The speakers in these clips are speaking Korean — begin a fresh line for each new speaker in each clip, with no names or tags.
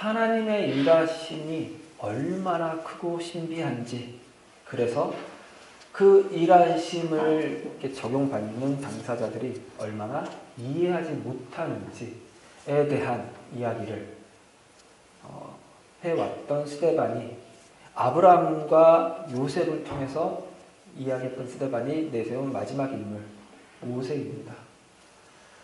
하나님의 일하심이 얼마나 크고 신비한지, 그래서 그 일하심을 이렇게 적용받는 당사자들이 얼마나 이해하지 못하는지에 대한 이야기를 해왔던 스데반이, 아브라함과 요셉을 통해서 이야기했던 스데반이 내세운 마지막 인물 모세입니다.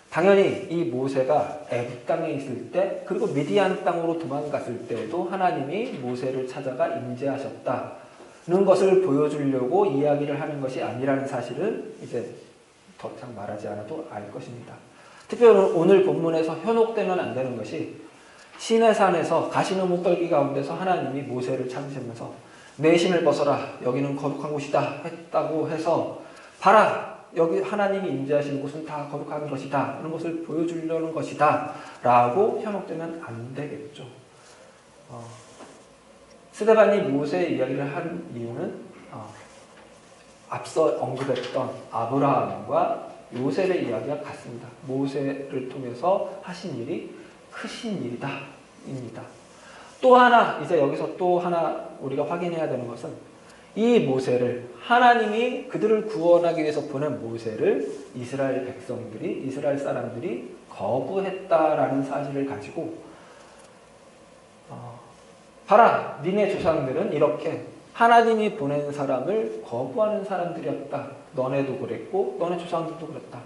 당연히 이 모세가 애굽 땅에 있을 때, 그리고 미디안 땅으로 도망갔을 때에도 하나님이 모세를 찾아가 임재하셨다는 것을 보여주려고 이야기를 하는 것이 아니라는 사실은 이제 더 이상 말하지 않아도 알 것입니다. 특별히 오늘 본문에서 현혹되면 안 되는 것이, 시내산에서 가시나무 떨기 가운데서 하나님이 모세를 찾으시면서 내 신을 벗어라, 여기는 거룩한 곳이다 했다고 해서, 봐라, 여기 하나님이 임재하시는 곳은 다 거룩한 것이다, 이런 것을 보여주려는 것이다 라고 현혹되면 안 되겠죠. 스데반이 모세의 이야기를 한 이유는 앞서 언급했던 아브라함과 요셉의 이야기가 같습니다. 모세를 통해서 하신 일이 크신 일이다 입니다. 또 하나, 이제 여기서 또 하나 우리가 확인해야 되는 것은, 이 모세를, 하나님이 그들을 구원하기 위해서 보낸 모세를 이스라엘 백성들이, 이스라엘 사람들이 거부했다라는 사실을 가지고, 봐라, 니네 조상들은 이렇게 하나님이 보낸 사람을 거부하는 사람들이었다, 너네도 그랬고 너네 조상들도 그랬다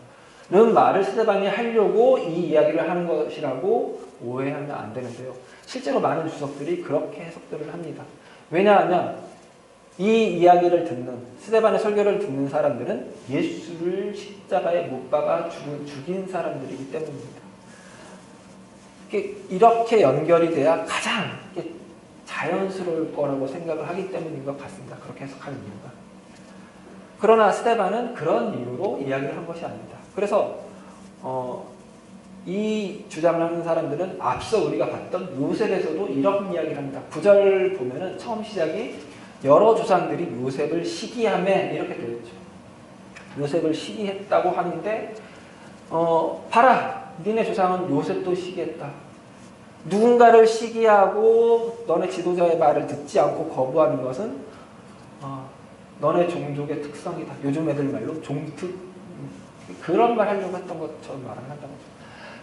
는 말을 스데반이 하려고 이 이야기를 하는 것이라고 오해하면 안 되는데요. 실제로 많은 주석들이 그렇게 해석들을 합니다. 왜냐하면 이 이야기를 듣는, 스데반의 설교를 듣는 사람들은 예수를 십자가에 못 박아 죽인 사람들이기 때문입니다. 이렇게 연결이 돼야 가장 자연스러울 거라고 생각을 하기 때문인 것 같습니다. 그렇게 해석하는 이유가. 그러나 스데반은 그런 이유로 이야기를 한 것이 아닙니다. 그래서 이 주장을 하는 사람들은 앞서 우리가 봤던 요셉에서도 이런 이야기를 합니다. 9절 보면은 처음 시작이 여러 조상들이 요셉을 시기하며 이렇게 되어 있죠. 요셉을 시기했다고 하는데, 봐라, 니네 조상은 요셉도 시기했다. 누군가를 시기하고 너네 지도자의 말을 듣지 않고 거부하는 것은 너네 종족의 특성이다. 요즘 애들 말로 종특, 그런 말 하려고 했던 것처럼 말을 한다고 하죠.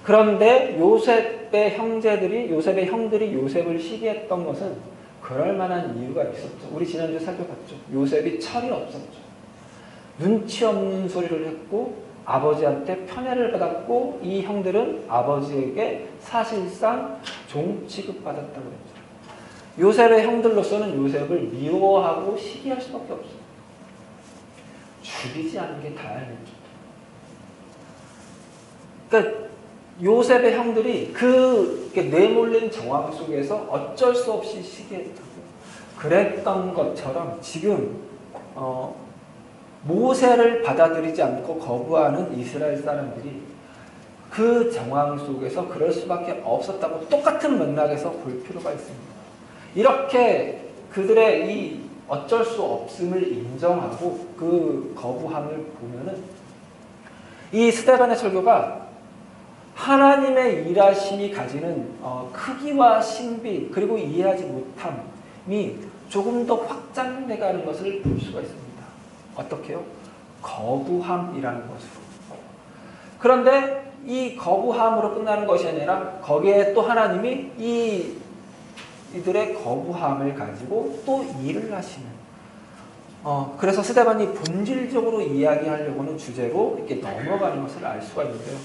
그런데 요셉의 형들이 요셉을 시기했던 것은 그럴 만한 이유가 있었죠. 우리 지난주에 살펴봤죠. 요셉이 철이 없었죠. 눈치 없는 소리를 했고 아버지한테 편애를 받았고, 이 형들은 아버지에게 사실상 종 취급받았다고 했죠. 요셉의 형들로서는 요셉을 미워하고 시기할 수밖에 없어요. 죽이지 않은 게 다행이죠. 그러니까 요셉의 형들이 그 내몰린 정황 속에서 어쩔 수 없이 시기했다고 그랬던 것처럼, 지금 모세를 받아들이지 않고 거부하는 이스라엘 사람들이 그 정황 속에서 그럴 수밖에 없었다고 똑같은 맥락에서 볼 필요가 있습니다. 이렇게 그들의 이 어쩔 수 없음을 인정하고 그 거부함을 보면은, 이 스데반의 설교가 하나님의 일하심이 가지는 크기와 신비, 그리고 이해하지 못함이 조금 더 확장돼가는 것을 볼 수가 있습니다. 어떻게요? 거부함이라는 것으로. 그런데 이 거부함으로 끝나는 것이 아니라 거기에 또 하나님이 이들의 거부함을 가지고 또 일을 하시는, 그래서 스데반이 본질적으로 이야기하려고 하는 주제로 이렇게 넘어가는 것을 알 수가 있는데요.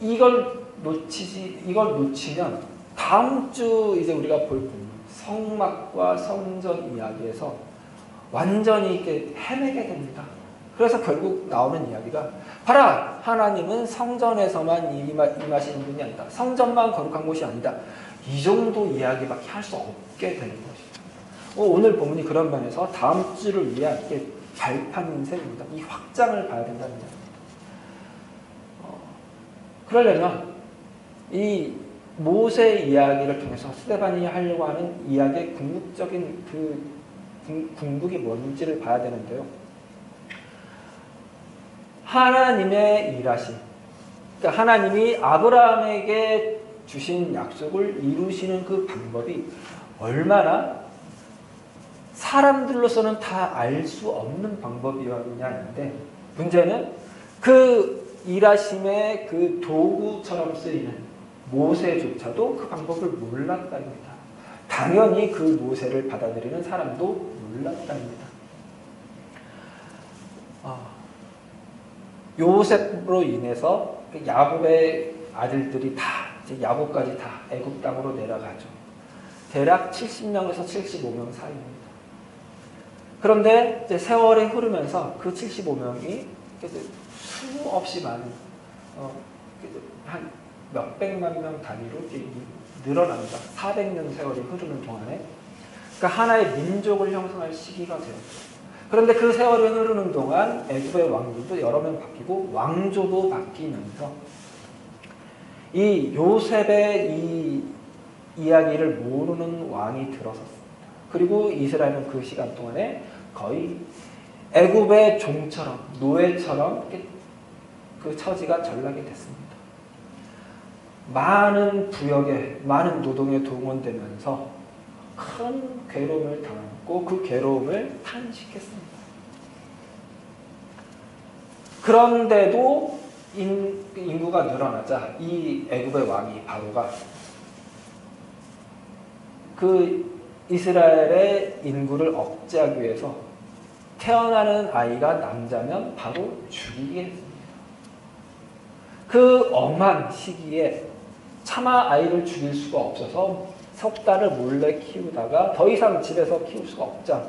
이걸 놓치면 다음 주 이제 우리가 볼 본문 성막과 성전 이야기에서 완전히 이렇게 헤매게 됩니다. 그래서 결국 나오는 이야기가, 봐라, 하나님은 성전에서만 임하시는 분이 아니다. 성전만 거룩한 곳이 아니다. 이 정도 이야기밖에 할 수 없게 되는 것이죠. 오늘 본문이 그런 면에서 다음 주를 위한 이렇게 발판인 셈입니다. 이 확장을 봐야 된다는 이야기입니다. 그러려면 이 모세 이야기를 통해서 스데반이 하려고 하는 이야기의 궁극적인 궁극이 뭔지를 봐야 되는데요. 하나님의 일하심, 그러니까 하나님이 아브라함에게 주신 약속을 이루시는 그 방법이 얼마나 사람들로서는 다 알 수 없는 방법이었냐인데, 문제는 그 일하심의 그 도구처럼 쓰이는 모세조차도 그 방법을 몰랐답니다. 당연히 그 모세를 받아들이는 사람도 몰랐답니다. 요셉으로 인해서 야곱의 아들들이 다, 이제 야곱까지 다 애굽 땅으로 내려가죠. 대략 70명에서 75명 사이입니다. 그런데 이제 세월이 흐르면서 그 75명이 수없이 많은 한 몇백만 명 단위로 늘어납니다. 400년 세월이 흐르는 동안에. 그러니까 하나의 민족을 형성할 시기가 되었죠. 그런데 그 세월이 흐르는 동안 애굽의 왕들도 여러 명 바뀌고 왕조도 바뀌면서 이 요셉의 이 이야기를 모르는 왕이 들어섰습니다. 그리고 이스라엘은 그 시간 동안에 거의 애굽의 종처럼, 노예처럼 그 처지가 전락이 됐습니다. 많은 부역에, 많은 노동에 동원되면서 큰 괴로움을 당하고 그 괴로움을 탄식했습니다. 그런데도 인구가 늘어나자 이 애굽의 왕이 바로가 그 이스라엘의 인구를 억제하기 위해서 태어나는 아이가 남자면 바로 죽이게 했습니다. 그 엄한 시기에 차마 아이를 죽일 수가 없어서 석 달을 몰래 키우다가 더 이상 집에서 키울 수가 없자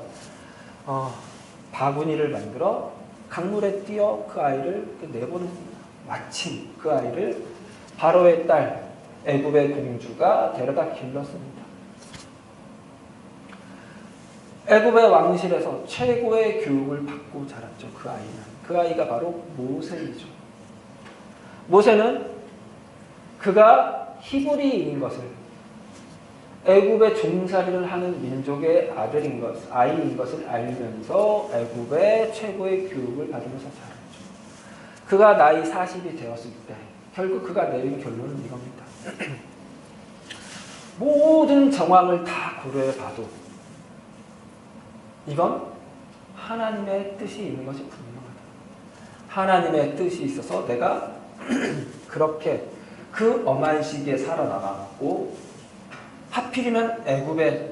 바구니를 만들어 강물에 띄어 그 아이를 내보냈습니다. 마침 그 아이를 바로의 딸 애굽의 공주가 데려다 길렀습니다. 애굽의 왕실에서 최고의 교육을 받고 자랐죠. 그 아이는. 그 아이가 바로 모세이죠. 모세는 그가 히브리인인 것을, 애굽의 종살이를 하는 민족의 아이인 것을 알면서 애굽의 최고의 교육을 받으면서 자랐죠. 그가 나이 40이 되었을 때 결국 그가 내린 결론은 이겁니다. 모든 정황을 다 고려해 봐도 이건 하나님의 뜻이 있는 것이 분명하다. 하나님의 뜻이 있어서 내가 그렇게 그 엄한 시기에 살아나갔고 하필이면 애굽의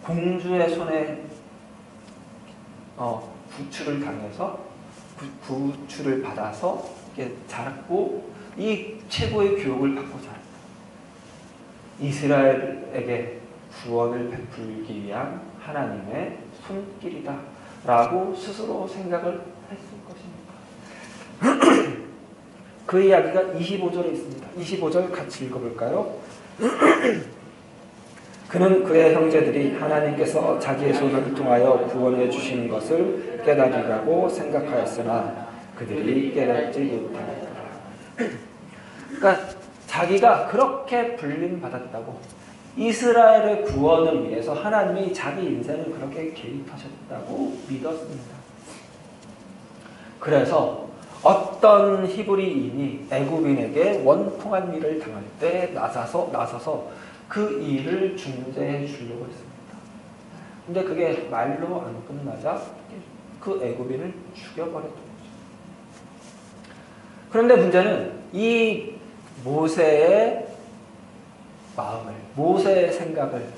공주의 손에 부추를 당해서 부추를 받아서 자랐고 이 최고의 교육을 받고 자랐다. 이스라엘에게 구원을 베풀기 위한 하나님의 손길이다 라고 스스로 생각을 했을 것입니다. 그 이야기가 25절에 있습니다. 25절 같이 읽어볼까요? 그는 그의 형제들이 하나님께서 자기의 손을 통하여 구원해 주시는 것을 깨달으라고 생각하였으나 그들이 깨닫지 못하였더라. 그러니까 자기가 그렇게 불림받았다고, 이스라엘의 구원을 위해서 하나님이 자기 인생을 그렇게 개입하셨다고 믿었습니다. 그래서 어떤 히브리인이 애굽인에게 원통한 일을 당할 때 나서서 그 일을 중재해 주려고 했습니다. 근데 그게 말로 안 끝나자 그 애굽인을 죽여버렸던 거죠. 그런데 문제는 이 모세의 마음을, 모세의 생각을,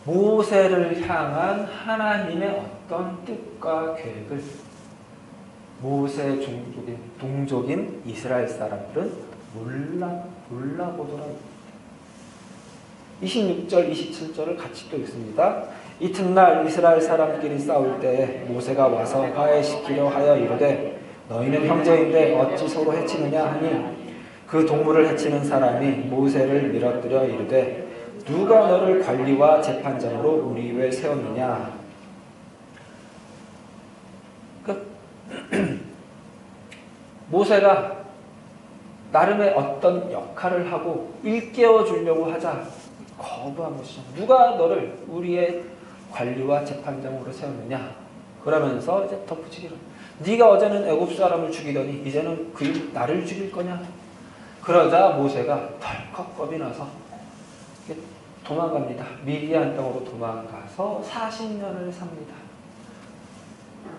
모세를 향한 하나님의 어떤 뜻과 계획을 모세 동족인 이스라엘 사람들은 몰라보더라고요. 26절, 27절을 같이 또 읽습니다. 이튿날 이스라엘 사람끼리 싸울 때 모세가 와서 화해시키려 하여 이르되 너희는 형제인데 어찌 서로 해치느냐 하니 그 동물을 해치는 사람이 모세를 밀어뜨려 이르되 누가 너를 관리와 재판장으로 우리 위에 세웠느냐. 모세가 나름의 어떤 역할을 하고 일깨워 주려고 하자 거부한 것이죠. 누가 너를 우리의 관리와 재판장으로 세웠느냐. 그러면서 이제 덧붙이기로, 네가 어제는 애굽 사람을 죽이더니 이제는 나를 죽일 거냐. 그러자 모세가 덜컥 겁이 나서 도망갑니다. 미디안 땅으로 도망가서 40년을 삽니다.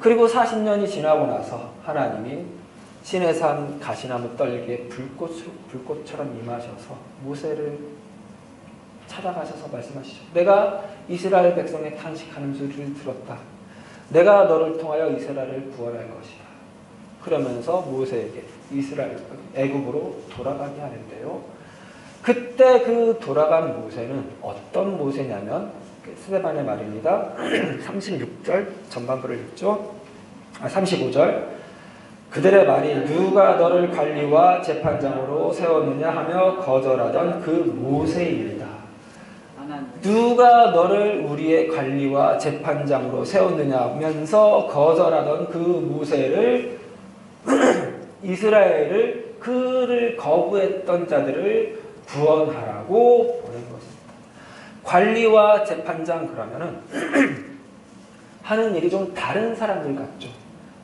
그리고 40년이 지나고 나서 하나님이 시내산 가시나무 떨기에 불꽃처럼 임하셔서 모세를 찾아가셔서 말씀하시죠. 내가 이스라엘 백성의 탄식하는 소리를 들었다. 내가 너를 통하여 이스라엘을 구원할 것이다. 그러면서 모세에게 애굽으로 돌아가게 하는데요. 그때 그 돌아간 모세는 어떤 모세냐면 스데반의 말입니다. 36절 전반부를 읽죠. 35절 그들의 말이 누가 너를 관리와 재판장으로 세웠느냐 하며 거절하던 그 모세입니다. 누가 너를 우리의 관리와 재판장으로 세웠느냐 하면서 거절하던 그 모세를 이스라엘을 그를 거부했던 자들을 구원하라고 보낸 것입니다. 관리와 재판장 그러면은 하는 일이 좀 다른 사람들 같죠.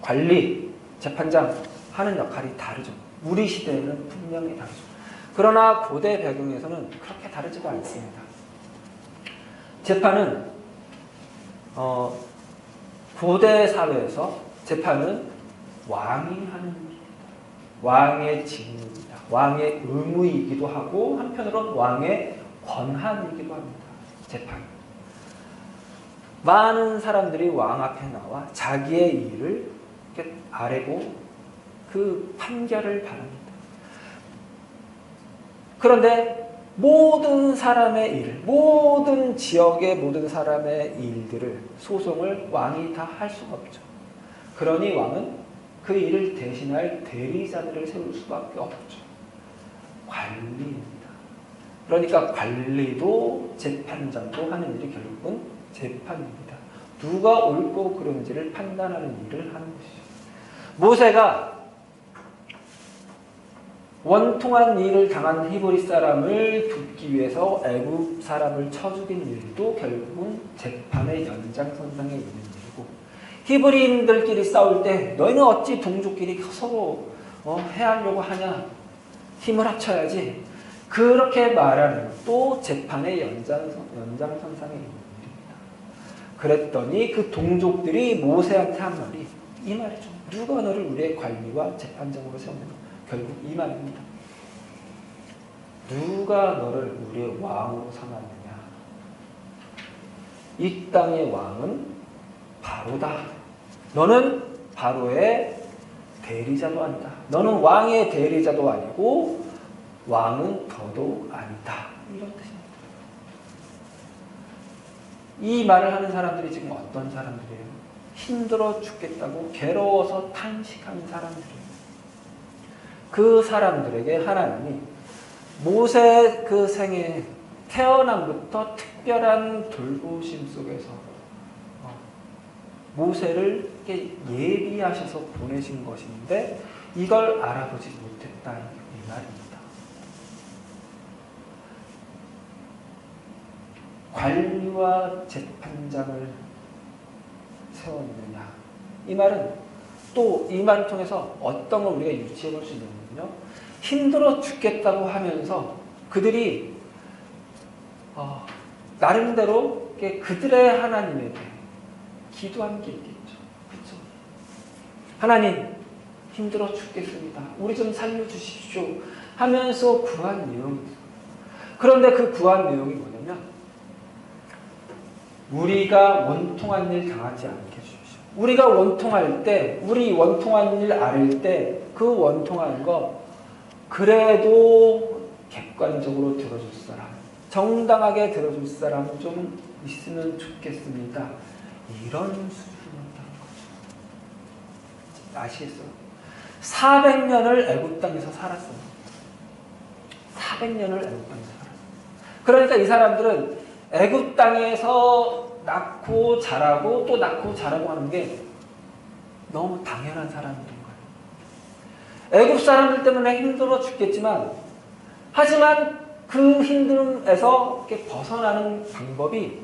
관리, 재판장 하는 역할이 다르죠. 우리 시대에는 분명히 다르죠. 그러나 고대 배경에서는 그렇게 다르지가 않습니다. 재판은 고대 사회에서 재판은 왕이 하는 일입니다. 왕의 직무입니다. 왕의 의무이기도 하고 한편으로는 왕의 권한이기도 합니다. 재판. 많은 사람들이 왕 앞에 나와 자기의 일을 이렇게 아뢰고 그 판결을 바랍니다. 그런데 모든 사람의 일, 모든 지역의 모든 사람의 일들을 소송을 왕이 다 할 수가 없죠. 그러니 왕은 그 일을 대신할 대리자들을 세울 수밖에 없죠. 관리입니다. 그러니까 관리도 재판장도 하는 일이 결국은 재판입니다. 누가 옳고 그른지를 판단하는 일을 하는 것이죠. 모세가 원통한 일을 당한 히브리 사람을 돕기 위해서 애굽 사람을 쳐 죽인 일도 결국은 재판의 연장선상에 있는 일이고, 히브리인들끼리 싸울 때 너희는 어찌 동족끼리 서로 해하려고 하냐, 힘을 합쳐야지, 그렇게 말하는 것도 재판의 연장선상에 있는 일입니다. 그랬더니 그 동족들이 모세한테 한 말이 이 말이죠. 누가 너를 우리의 관리와 재판장으로 세우느냐. 결국 이 말입니다. 누가 너를 우리의 왕으로 삼았느냐. 이 땅의 왕은 바로다. 너는 바로의 대리자도 아니다. 너는 왕의 대리자도 아니고 왕은 더도 아니다. 이런 뜻입니다. 이 말을 하는 사람들이 지금 어떤 사람들이에요? 힘들어 죽겠다고 괴로워서 탄식하는 사람들이에요. 그 사람들에게 하나님이 모세 그 생에 태어남부터 특별한 돌보심 속에서 모세를 이렇게 예비하셔서 보내신 것인데 이걸 알아보지 못했다 이 말입니다. 관리와 재판장을 세웠느냐. 이 말은 또 이 말을 통해서 어떤 걸 우리가 유추해 볼 수 있느냐면요. 힘들어 죽겠다고 하면서 그들이 나름대로 그들의 하나님에게 기도한 게 있겠죠. 그렇죠? 하나님 힘들어 죽겠습니다. 우리 좀 살려주십시오 하면서 구한 내용이 있어요. 그런데 그 구한 내용이 뭐냐면 우리가 원통한 일 당하지 않게 해주십시오. 우리가 원통할 때, 우리 원통한 일 앓을 때 그 원통한 거 그래도 객관적으로 들어줄 사람, 정당하게 들어줄 사람 좀 있으면 좋겠습니다. 이런 수준이었다는 거죠. 아시겠어요? 400년을 애굽 땅에서 살았어요. 400년을 애굽 땅에서 살았어요. 그러니까 이 사람들은 애굽 땅에서 낳고 자라고 또 낳고 자라고 하는 게 너무 당연한 사람들인 거예요. 애굽 사람들 때문에 힘들어 죽겠지만 하지만 그 힘듦에서 이렇게 벗어나는 방법이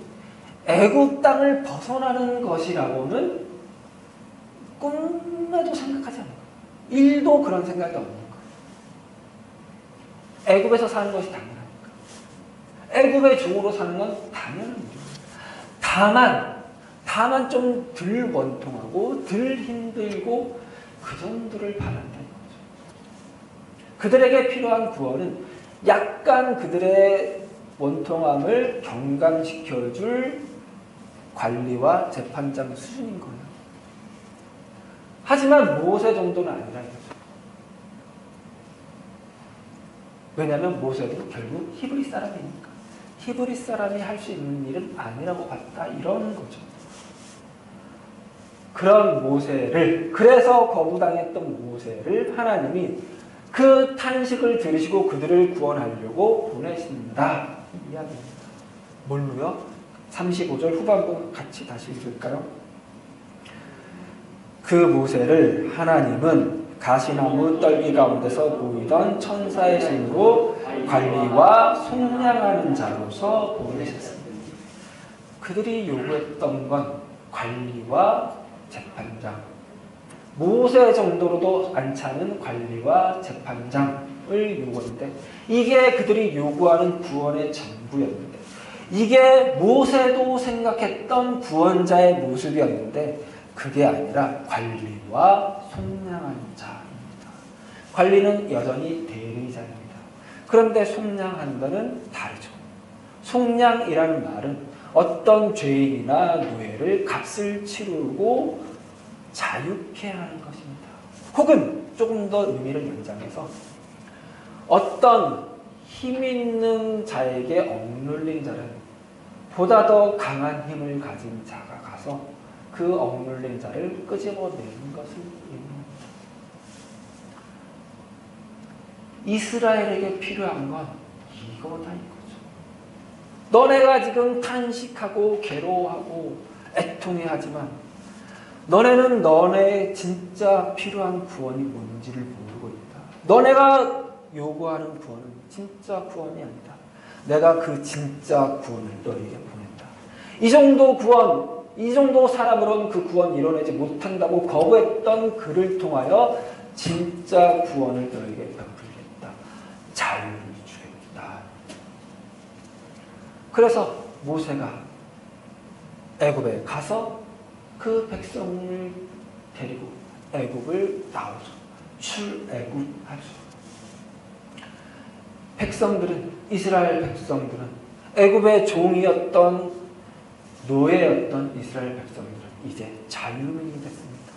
애굽 땅을 벗어나는 것이라고는 꿈에도 생각하지 않는 거예요. 일도 그런 생각이 없는 거예요. 애굽에서 사는 것이 당연합니까? 애굽의 종으로 사는 건 당연한 일입니다. 다만 좀 덜 원통하고 덜 힘들고 그 정도를 바란다는 거죠. 그들에게 필요한 구원은 약간 그들의 원통함을 경감시켜줄 관리와 재판장 수준인 거예요. 하지만 모세 정도는 아니라는 거죠. 왜냐하면 모세도 결국 히브리 사람이니까. 히브리 사람이 할 수 있는 일은 아니라고 봤다. 이런 거죠. 그런 모세를, 그래서 거부당했던 모세를 하나님이 그 탄식을 들으시고 그들을 구원하려고 보내신다. 이 이야기입니다. 뭘로요? 35절 후반부 같이 다시 읽을까요? 그 모세를 하나님은 가시나무 떨기 가운데서 보이던 천사의 손으로 관리와 속량하는 자로서 보내셨습니다. 그들이 요구했던 건 관리와 재판장, 모세 정도로도 안 차는 관리와 재판장을 요구했는데 이게 그들이 요구하는 구원의 전부였는데 이게 모세도 생각했던 구원자의 모습이었는데 그게 아니라 관리와 속량하는 자입니다. 관리는 여전히 대리자입니다. 그런데 속량한다는 다르죠. 속량이라는 말은 어떤 죄인이나 노예를 값을 치르고 자유케 하는 것입니다. 혹은 조금 더 의미를 연장해서 어떤 힘 있는 자에게 억눌린 자를 보다 더 강한 힘을 가진 자가 가서 그 억눌린 자를 끄집어내는 것을 의미합니다. 이스라엘에게 필요한 건 이거다 이거죠. 너네가 지금 탄식하고 괴로워하고 애통해하지만 너네는 너네의 진짜 필요한 구원이 뭔지를 모르고 있다. 너네가 요구하는 구원은 진짜 구원이 아니다. 내가 그 진짜 구원을 너에게 보낸다. 이 정도 구원, 이 정도 사람으로는 그 구원 이뤄내지 못한다고 거부했던 그를 통하여 진짜 구원을 너에게 베풀겠다. 자유를 주겠다. 그래서 모세가 애굽에 가서 그 백성을 데리고 애굽을 나오죠. 출애굽하죠. 백성들은, 이스라엘 백성들은 애굽의 종이었던 노예였던 이스라엘 백성들은 이제 자유민이 됐습니다.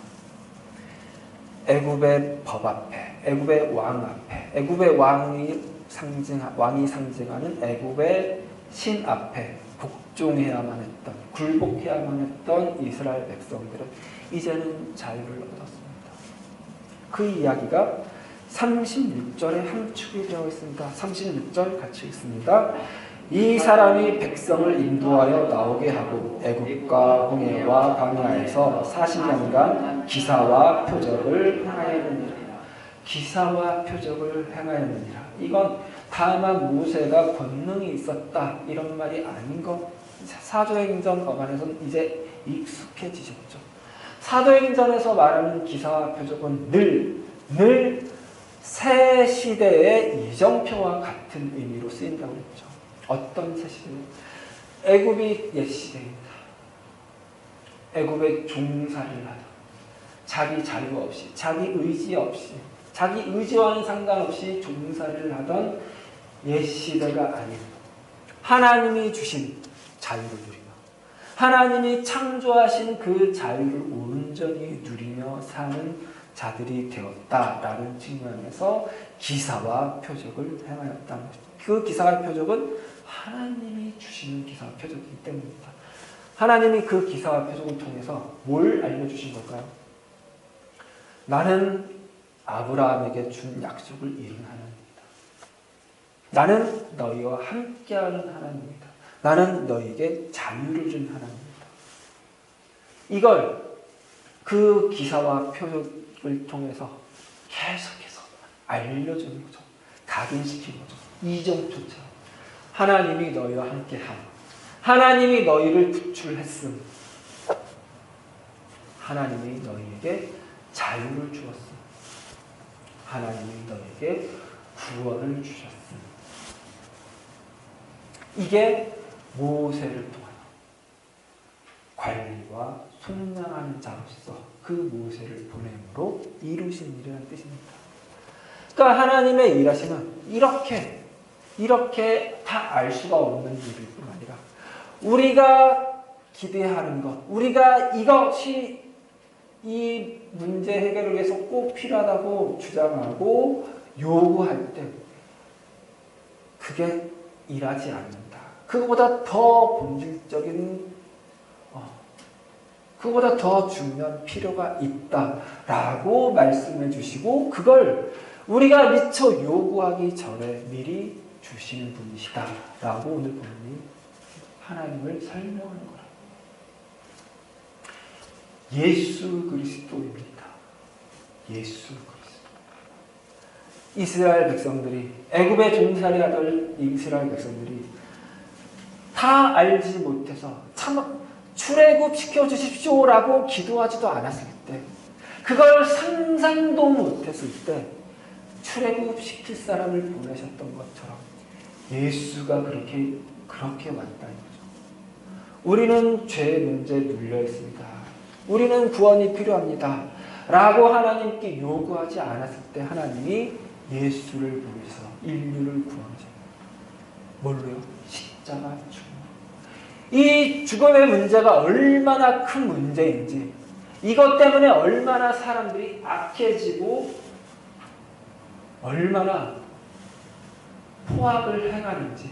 애굽의 법 앞에, 애굽의 왕 앞에, 애굽의 왕이 상징하는 애굽의 신 앞에 복종해야만 했던, 굴복해야만 했던 이스라엘 백성들은 이제는 자유를 얻었습니다. 그 이야기가 36절에 함축이 되어 있습니다. 36절 같이 읽습니다. 이 사람이 백성을 인도하여 나오게 하고 애굽과 홍해와 광야에서 40년간 기사와 표적을 행하였느니라. 기사와 표적을 행하였느니라. 이건 다만 모세가 권능이 있었다 이런 말이 아닌 것. 사도행전 어간에서는 이제 익숙해지셨죠. 사도행전에서 말하는 기사와 표적은 늘 새 시대의 이정표와 같은 의미로 쓰인다고 했죠. 어떤 새 시대? 애굽이 옛 시대입니다. 애굽의 종살이를 하던, 자기 자유 없이, 자기 의지 없이, 자기 의지와는 상관없이 종살이를 하던 옛 시대가 아닌 하나님이 주신 자유를 누리며 하나님이 창조하신 그 자유를 온전히 누리며 사는 자들이 되었다라는 측면에서 기사와 표적을 행하였다는 것입니다. 그 기사와 표적은 하나님이 주시는 기사와 표적이기 때문입니다. 하나님이 그 기사와 표적을 통해서 뭘 알려주신 걸까요? 나는 아브라함에게 준 약속을 이룬 하나님이다. 나는 너희와 함께하는 하나님이다. 나는 너희에게 자유를 준 하나님이다. 이걸 그 기사와 표적을 통해서 계속해서 알려주는 거죠. 각인시키는 거죠. 이정표처럼 하나님이 너희와 함께함, 하나님이 너희를 구출했음, 하나님이 너희에게 자유를 주었음, 하나님이 너희에게 구원을 주셨음. 이게 모세를 통하여 관리와 속량하는 자로서 그 모세를 보냄으로 이루신 일이라는 뜻입니다. 그러니까 하나님의 일하심은 이렇게 다 알 수가 없는 일일 뿐 아니라 우리가 기대하는 것, 우리가 이것이 이 문제 해결을 위해서 꼭 필요하다고 주장하고 요구할 때 그게 일하지 않는다. 그거보다 더 본질적인 그거보다 더 중요한 필요가 있다라고 말씀해 주시고 그걸 우리가 미처 요구하기 전에 미리 주시는 분이시다라고 오늘 본문이 하나님을 설명하는 거라. 예수 그리스도입니다. 예수 그리스도. 이스라엘 백성들이 애굽의 종살이하던 이스라엘 백성들이 다 알지 못해서 참 출애굽 시켜주십시오라고 기도하지도 않았을 때 그걸 상상도 못했을 때 출애굽 시킬 사람을 보내셨던 것처럼 예수가 그렇게 왔다는 거죠. 우리는 죄의 문제에 눌려 있습니다. 우리는 구원이 필요합니다. 라고 하나님께 요구하지 않았을 때 하나님이 예수를 보내셔서 인류를 구원하죠. 뭘로요? 십자가 죽음. 이 죽음의 문제가 얼마나 큰 문제인지, 이것 때문에 얼마나 사람들이 악해지고 얼마나 포악을 행하는지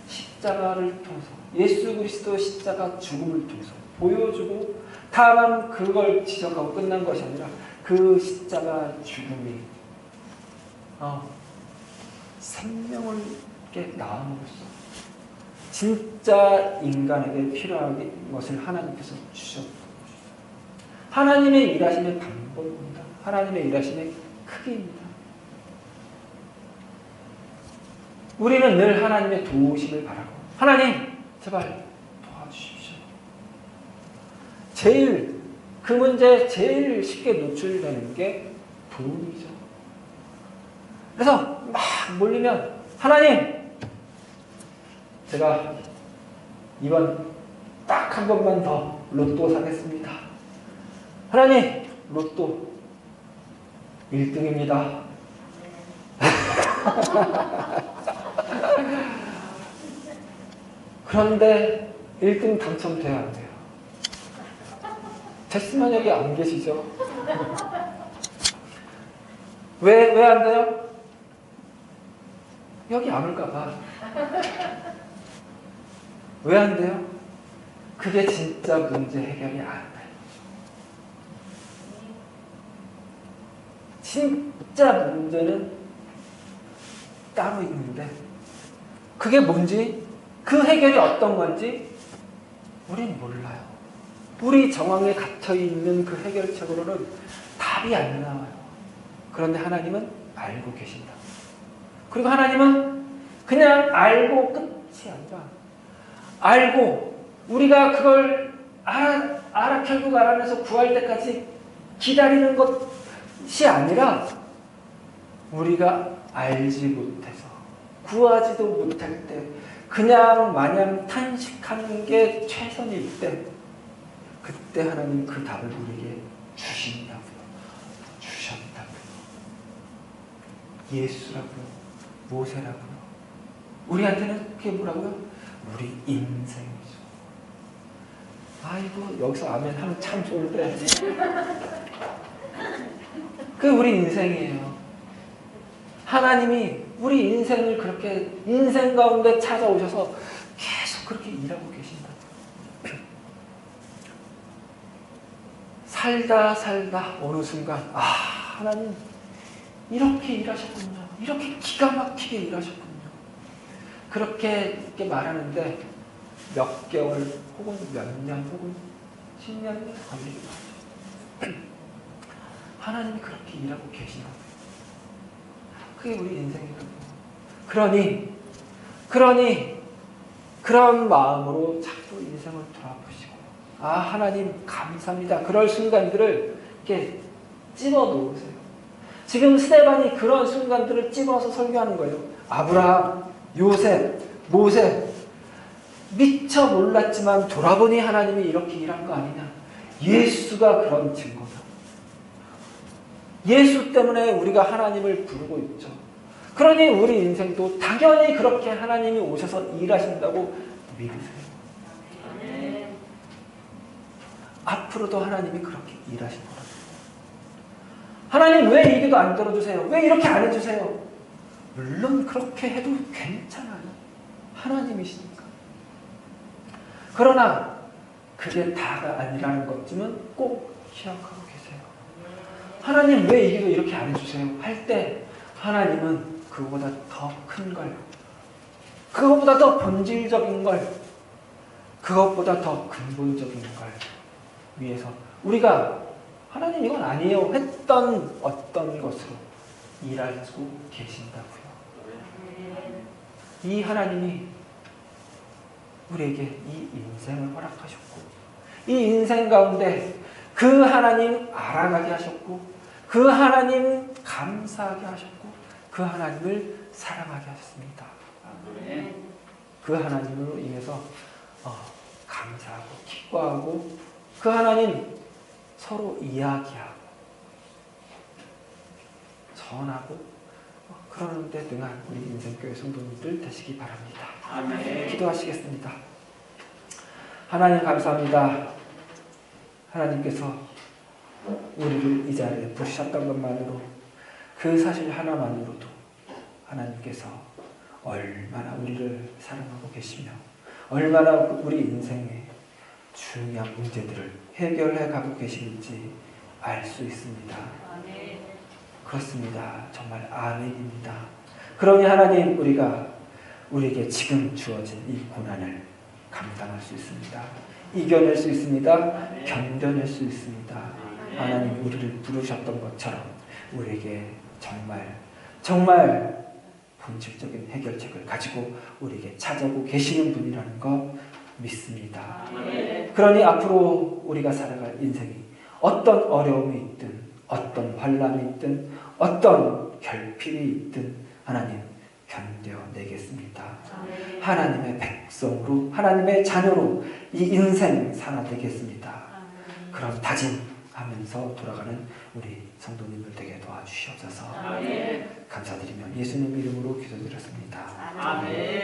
십자가를 통해서, 예수 그리스도의 십자가 죽음을 통해서 보여주고, 다만 그걸 지적하고 끝난 것이 아니라 그 십자가 죽음이 생명을 낳음으로써 진짜 인간에게 필요한 것을 하나님께서 주셨던 것이죠. 하나님의 일하심의 방법입니다. 하나님의 일하심의 크기입니다. 우리는 늘 하나님의 도우심을 바라고, 하나님 제발 도와주십시오. 그 문제에 제일 쉽게 노출되는 게 돈이죠. 그래서 막 몰리면, 하나님 제가 이번 딱 한 번만 더 로또 사겠습니다. 하나님 로또 1등입니다. 그런데 1등 당첨돼야 안 돼요. 됐으면 여기 안 계시죠? 왜 안 돼요? 여기 안 올까 봐. 왜 안 돼요? 그게 진짜 문제 해결이 안 돼요. 진짜 문제는 따로 있는데 그게 뭔지, 그 해결이 어떤 건지 우린 몰라요. 우리 정황에 갇혀있는 그 해결책으로는 답이 안 나와요. 그런데 하나님은 알고 계신다. 그리고 하나님은 그냥 알고 끝이 아니라, 알고 우리가 그걸 결국 알아내서 구할 때까지 기다리는 것이 아니라, 우리가 알지 못해서 구하지도 못할 때 그냥 마냥 탄식하는 게 최선일 때, 그때 하나님 그 답을 우리에게 주신다고요. 주셨다고요. 예수라고요. 모세라고요. 우리한테는 그게 뭐라고요? 우리 인생이죠. 아이고, 여기서 아멘 하면 참 좋은데. 그게 우리 인생이에요. 하나님이 우리 인생을 그렇게 인생 가운데 찾아오셔서 계속 그렇게 일하고 계신다. 살다 어느 순간, 하나님 이렇게 일하셨군요. 이렇게 기가 막히게 일하셨군요. 그렇게 말하는데 몇 개월 혹은 몇 년 혹은 10년 걸리기도 하죠. 하나님이 그렇게 일하고 계신다고요. 그게 우리 인생이거든요. 그러니 그런 마음으로 자꾸 인생을 돌아보시고, 하나님 감사합니다. 그럴 순간들을 이렇게 집어 놓으세요. 지금 스데반이 그런 순간들을 집어서 설교하는 거예요. 아브라함, 요셉, 모세 미처 몰랐지만 돌아보니 하나님이 이렇게 일한 거 아니냐. 예수가 그런 증거다. 예수 때문에 우리가 하나님을 부르고 있죠. 그러니 우리 인생도 당연히 그렇게 하나님이 오셔서 일하신다고 믿으세요. 앞으로도 하나님이 그렇게 일하실 거라고. 하나님 왜 이 기도 안 들어주세요? 왜 이렇게 안 해주세요? 물론 그렇게 해도 괜찮아요. 하나님이시니까. 그러나 그게 다가 아니라는 것쯤은 꼭 기억하고 계세요. 하나님 왜 이 기도 이렇게 안 해주세요? 할 때 하나님은 그거보다 더 큰 걸, 그것보다 더 본질적인 걸, 그것보다 더 근본적인 걸 위해서 우리가 하나님 이건 아니에요 했던 어떤 것으로 일하고 계신다고요. 이 하나님이 우리에게 이 인생을 허락하셨고 이 인생 가운데 그 하나님 알아가게 하셨고 그 하나님 감사하게 하셨고 그 하나님을 사랑하게 하셨습니다. 그 하나님으로 인해서 감사하고 기뻐하고 그 하나님 서로 이야기하고 전하고 그러는데 능한 우리 인생교회 성도님들 되시기 바랍니다. 아멘. 기도하시겠습니다. 하나님 감사합니다. 하나님께서 우리를 이 자리에 부르셨던 것만으로 그 사실 하나만으로도 하나님께서 얼마나 우리를 사랑하고 계시며 얼마나 우리 인생의 중요한 문제들을 해결해 가고 계시는지 알 수 있습니다. 그렇습니다. 정말 아멘입니다. 그러니 하나님 우리에게 지금 주어진 이 고난을 감당할 수 있습니다. 이겨낼 수 있습니다. 견뎌낼 수 있습니다. 하나님 우리를 부르셨던 것처럼 우리에게 정말 본질적인 해결책을 가지고 우리에게 찾아오고 계시는 분이라는 것 믿습니다. 그러니 앞으로 우리가 살아갈 인생이 어떤 어려움이 있든 어떤 환난이 있든 어떤 결핍이 있든 하나님 견뎌내겠습니다. 하나님의 백성으로 하나님의 자녀로 이 인생 살아내겠습니다. 그런 다짐하면서 돌아가는 우리 성도님들 되게 도와주시옵소서. 감사드리며 예수님 이름으로 기도드렸습니다. 아멘.